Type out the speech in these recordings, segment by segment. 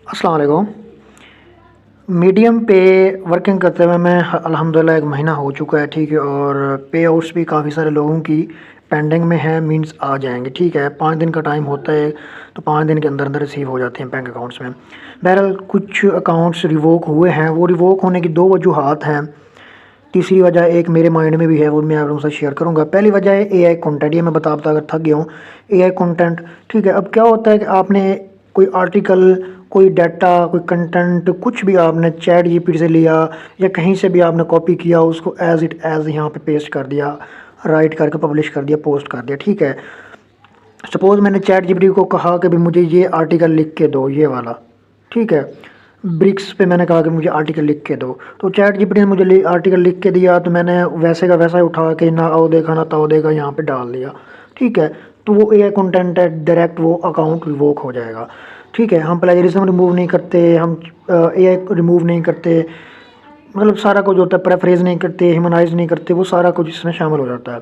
अस्सलाम वालेकुम। मीडियम पे वर्किंग करते हुए मैं अल्हम्दुलिल्लाह 1 महीना हो चुका है, ठीक है। और पे आउट्स भी काफ़ी सारे लोगों की पेंडिंग में है, मीन्स आ जाएँगे, ठीक है। 5 दिन का टाइम होता है, तो 5 दिन के अंदर-अंदर रिसीव हो जाते हैं बैंक अकाउंट्स में। बहरहाल कुछ अकाउंट्स रिवोक हुए हैं, वो रिवोक होने की 2 वजूहात हैं। तीसरी वजह एक मेरे माइंड में भी है, वो मैं आप लोगों से शेयर करूँगा। पहली वजह है एआई कंटेंट, ये मैं बता-बता कर थक गया हूँ। एआई कंटेंट, ठीक है। अब क्या होता है कि आपने कोई आर्टिकल, कोई डाटा, कोई कंटेंट कुछ भी आपने चैट जीपीटी से लिया या कहीं से भी आपने कॉपी किया, उसको एज़ इट एज़ यहाँ पे पेस्ट कर दिया, राइट करके पब्लिश कर दिया, पोस्ट कर दिया, ठीक है। सपोज़ मैंने चैट जीपीटी को कहा कि भाई मुझे ये आर्टिकल लिख के दो, ये वाला, ठीक है। ब्रिक्स पे मैंने कहा कि मुझे आर्टिकल लिख के दो, तो चैट जीपीटी ने मुझे आर्टिकल लिख के दिया, तो मैंने वैसे का वैसा ही उठा के ना आओ देखा ना ताओ देखा यहाँ पे डाल दिया, ठीक है। तो वो एआई कंटेंट है, डायरेक्ट वो अकाउंट रिवोक हो जाएगा, ठीक है। हम प्लेजरिज्म रिमूव नहीं करते, हम एआई रिमूव नहीं करते, मतलब सारा कुछ होता है, प्रेफरेंस नहीं करते, ह्यूमनाइज नहीं करते, वो सारा कुछ इसमें शामिल हो जाता है।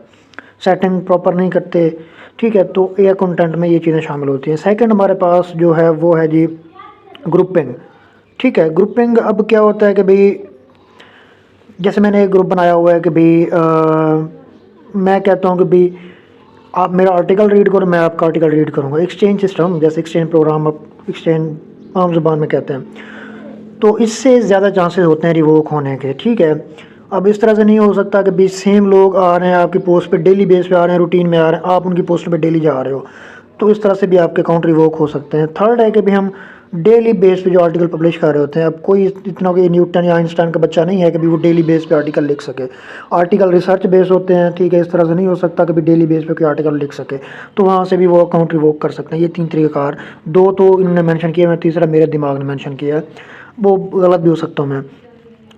सेटिंग प्रॉपर नहीं करते, ठीक है। तो एआई कंटेंट में ये चीज़ें शामिल होती हैं। सेकंड हमारे पास जो है वो है जी ग्रुपिंग, ठीक है। ग्रुपिंग अब क्या होता है कि भाई जैसे मैंने एक ग्रुप बनाया हुआ है कि भाई मैं कहता हूँ कि भाई आप मेरा आर्टिकल रीड करो, मैं आपका आर्टिकल रीड करूँगा। एक्सचेंज सिस्टम, जैसे एक्सचेंज प्रोग्राम, आप एक्सचेंज आम ज़ुबान में कहते हैं। तो इससे ज़्यादा चांसेस होते हैं रिवोक होने के, ठीक है। अब इस तरह से नहीं हो सकता कि बीच सेम लोग आ रहे हैं आपकी पोस्ट पे, डेली बेस पे आ रहे हैं, रूटीन में आ रहे हैं, आप उनकी पोस्ट पे डेली जा रहे हो, तो इस तरह से भी आपके अकाउंट रिवोक हो सकते हैं। थर्ड है कि भी हम डेली बेस पे जो आर्टिकल पब्लिश कर रहे होते हैं, अब कोई इतना कोई न्यूटन या आइंस्टाइन का बच्चा नहीं है कि भी वो डेली बेस पे आर्टिकल लिख सके। आर्टिकल रिसर्च बेस होते हैं, ठीक है। इस तरह से नहीं हो सकता कि भी डेली बेस पे कोई आर्टिकल लिख सके, तो वहाँ से भी वो अकाउंट रिवोक कर सकते हैं। ये 3 तरीक़ाकार, 2 तो इन्होंने मेंशन किया, मैं तीसरा मेरे दिमाग ने मेंशन किया है, वो गलत भी हो सकता हूँ मैं।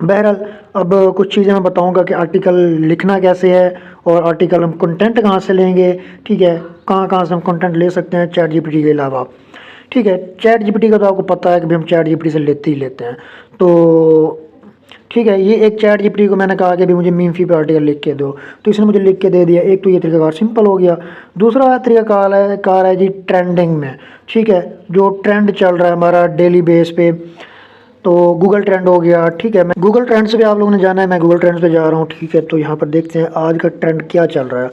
बहरहाल अब कुछ चीज़ें मैं बताऊँगा कि आर्टिकल लिखना कैसे है और आर्टिकल हम कंटेंट कहाँ से लेंगे, ठीक है। कहाँ-कहाँ से हम कंटेंट ले सकते हैं चैट जीपीटी के अलावा, ठीक है। चैट जीपीटी का तो आपको पता है कि भाई हम चैट जीपीटी से लेते ही लेते हैं, तो ठीक है। ये एक चैट जीपीटी को मैंने कहा कि भाई मुझे मीमफी पे आर्टिकल लिख के दो, तो इसने मुझे लिख के दे दिया। एक तो ये तरीकाकार सिंपल हो गया। दूसरा तरीकाकार है जी ट्रेंडिंग में, ठीक है। जो ट्रेंड चल रहा है हमारा डेली बेस पे, तो गूगल ट्रेंड हो गया, ठीक है। मैं गूगल ट्रेंड्स पे आप लोगों ने जाना है, मैं गूगल ट्रेंड्स पे जा रहा हूँ, ठीक है। तो यहाँ पर देखते हैं आज का ट्रेंड क्या चल रहा है।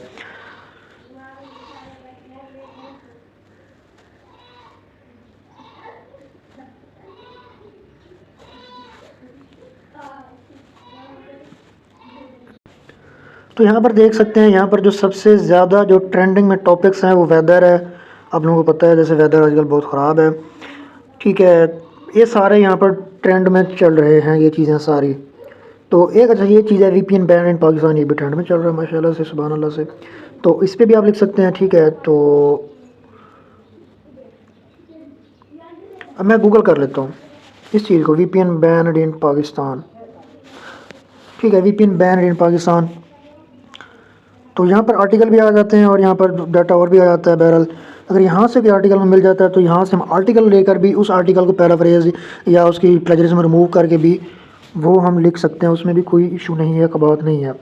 तो यहाँ पर देख सकते हैं, यहाँ पर जो सबसे ज़्यादा जो ट्रेंडिंग में टॉपिक्स हैं वो वेदर है। आप लोगों को पता है जैसे वेदर आजकल बहुत ख़राब है, ठीक है। ये सारे यहाँ पर ट्रेंड में चल रहे हैं, ये चीज़ें सारी। तो एक अच्छा ये चीज़ है वीपीएन बैन इन पाकिस्तान, ये भी ट्रेंड में चल रहा है माशाल्लाह से, सुभान अल्लाह से। तो इस पे भी आप लिख सकते हैं, ठीक है। तो अब मैं गूगल कर लेता हूँ इस चीज़ को, वीपीएन बैन इन पाकिस्तान, ठीक है। वीपीएन बैन इन पाकिस्तान, तो यहाँ पर आर्टिकल भी आ जाते हैं और यहाँ पर डाटा और भी आ जाता है। बहरहाल अगर यहाँ से भी आर्टिकल में मिल जाता है, तो यहाँ से हम आर्टिकल लेकर भी उस आर्टिकल को पैराफ्रेज या उसकी प्लेजरिज्म रिमूव करके भी वो हम लिख सकते हैं, उसमें भी कोई इशू नहीं है, कबात नहीं है।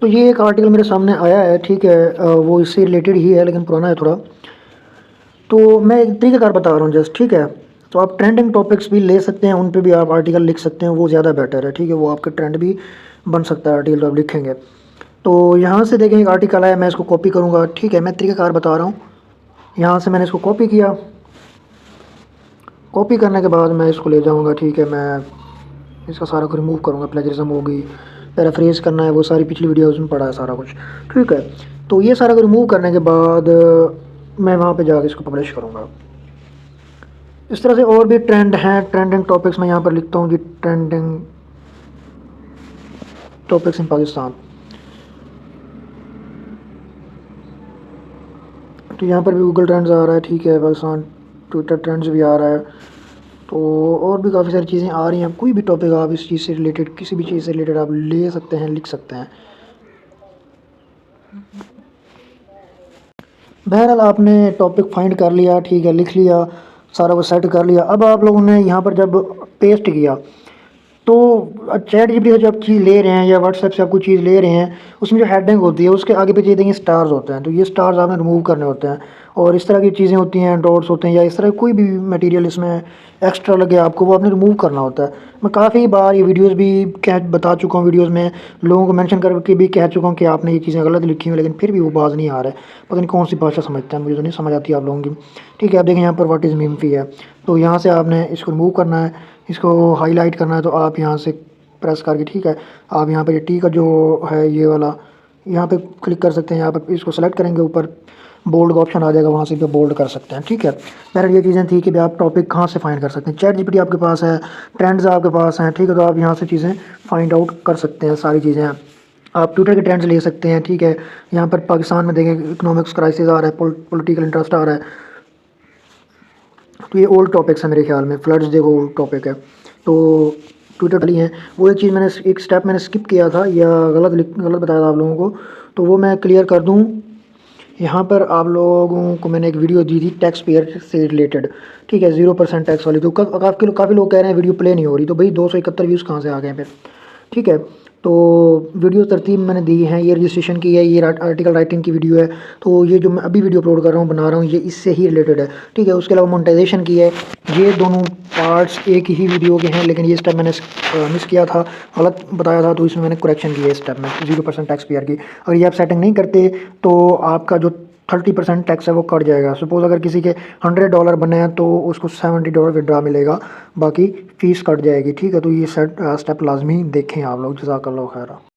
तो ये एक आर्टिकल मेरे सामने आया है, ठीक है। वो इससे रिलेटेड ही है लेकिन पुराना है थोड़ा। तो मैं एक तरीक़ाकार बता रहा हूँ जस्ट, ठीक है। तो आप ट्रेंडिंग टॉपिक्स भी ले सकते हैं, उन पे भी आप आर्टिकल लिख सकते हैं, वो ज़्यादा बेटर है, ठीक है। वो आपका ट्रेंड भी बन सकता है आर्टिकल जो आप लिखेंगे। तो यहाँ से देखें एक आर्टिकल आया, मैं इसको कॉपी करूँगा, ठीक है। मैं तरीक़ाकार बता रहा हूँ। यहाँ से मैंने इसको कॉपी किया, कॉपी करने के बाद मैं इसको ले जाऊँगा, ठीक है। मैं इसका सारा को रिमूव करूँगा, प्लेजरिज्म हो गई, पैराफ्रेज करना है, वो सारी पिछली वीडियोज़ में पड़ा है सारा कुछ, ठीक है। तो ये सारा को रिमूव करने के बाद मैं वहाँ पे जाके इसको पब्लिश करूँगा। इस तरह से और भी ट्रेंड हैं, ट्रेंडिंग टॉपिक्स मैं यहाँ पर लिखता हूँ जी, ट्रेंडिंग टॉपिक्स इन पाकिस्तान। तो यहाँ पर भी गूगल ट्रेंड्स आ रहा है, ठीक है। पाकिस्तान ट्विटर ट्रेंड्स भी आ रहा है। तो और भी काफ़ी सारी चीज़ें आ रही हैं। कोई भी टॉपिक आप इस चीज़ से रिलेटेड, किसी भी चीज़ से रिलेटेड आप ले सकते हैं, लिख सकते हैं। बहरहाल आपने टॉपिक फाइंड कर लिया, ठीक है, लिख लिया, सारा कुछ सेट कर लिया। अब आप लोगों ने यहाँ पर जब पेस्ट किया, तो चैट जीपीटी से जो आप चीज़ ले रहे हैं या व्हाट्सएप से आप कोई चीज़ ले रहे हैं, उसमें जो हेडिंग होती है उसके आगे पीछे देखिए स्टार्स होते हैं, तो ये स्टार्स आपने रिमूव करने होते हैं। और इस तरह की चीज़ें होती हैं, डॉट्स होते हैं या इस तरह कोई भी मटेरियल इसमें एक्स्ट्रा लगे आपको, वो आपने रिमूव करना होता है। मैं काफ़ी बार ये वीडियोस भी कह बता चुका हूँ, वीडियोस में लोगों को मेंशन करके भी कह चुका हूँ कि आपने ये चीज़ें गलत लिखी हुई, लेकिन फिर भी वो बाज नहीं आ रहा है। पता नहीं कौन सी भाषा समझता है, मुझे तो नहीं समझ आती आप लोगों की। ठीक है, आप देखें यहाँ पर व्हाट इज़ मीम फी है, तो यहाँ से आपने इसको रिमूव करना है, इसको हाईलाइट करना है, तो आप यहाँ से प्रेस करके, ठीक है, आप यहाँ पर ये टी का जो है ये वाला यहाँ पे क्लिक कर सकते हैं। यहाँ पर इसको सेलेक्ट करेंगे, ऊपर बोल्ड का ऑप्शन आ जाएगा, वहाँ से भी बोल्ड कर सकते हैं। ठीक है, पहले ये चीज़ें थी कि भाई आप टॉपिक कहाँ से फाइंड कर सकते हैं। चैट जीपीटी आपके पास है, ट्रेंड्स आपके पास हैं, ठीक है, तो आप यहाँ से चीज़ें फाइंड आउट कर सकते हैं, सारी चीज़ें आप ट्विटर के ट्रेंड्स ले सकते हैं। ठीक है, यहाँ पर पाकिस्तान में देखें इकोनॉमिक्स क्राइसिस आ रहा है, पॉलिटिकल इंटरेस्ट आ रहा है, तो ये ओल्ड टॉपिक्स है मेरे ख्याल में। फ्लड्स देखो ओल्ड टॉपिक है, तो ट्विटर वाली हैं। वो एक चीज़ मैंने एक स्टेप मैंने स्किप किया था या गलत बताया था आप लोगों को, तो वो मैं क्लियर कर दूँ। यहाँ पर आप लोगों को मैंने एक वीडियो दी थी टैक्स पेयर से रिलेटेड, ठीक है, 0% टैक्स वाली, तो काफ़ी लोग कह रहे हैं वीडियो प्ले नहीं हो रही, तो भाई 271 व्यूज़ कहाँ से आ गए फिर। ठीक है, तो वीडियो तरतीब मैंने दी है, ये रजिस्ट्रेशन की है, ये आर्टिकल राइटिंग की वीडियो है, तो ये जो मैं अभी वीडियो अपलोड कर रहा हूँ बना रहा हूँ ये इससे ही रिलेटेड है। ठीक है, उसके अलावा मोनेटाइजेशन की है, ये दोनों पार्ट्स एक ही वीडियो के हैं, लेकिन ये स्टेप मैंने मिस किया था, गलत बताया था, तो इसमें मैंने करेक्शन की है इस स्टेप में 0% टैक्स पेयर की। अगर ये आप सेटिंग नहीं करते तो आपका जो 30% टैक्स है वो कट जाएगा। सपोज़ अगर किसी के $100 बने हैं तो उसको $70 विड्रा मिलेगा, बाकी फ़ीस कट जाएगी। ठीक है, तो ये स्टेप लाजमी देखें आप लोग। जज़ाकल्लाह खैर।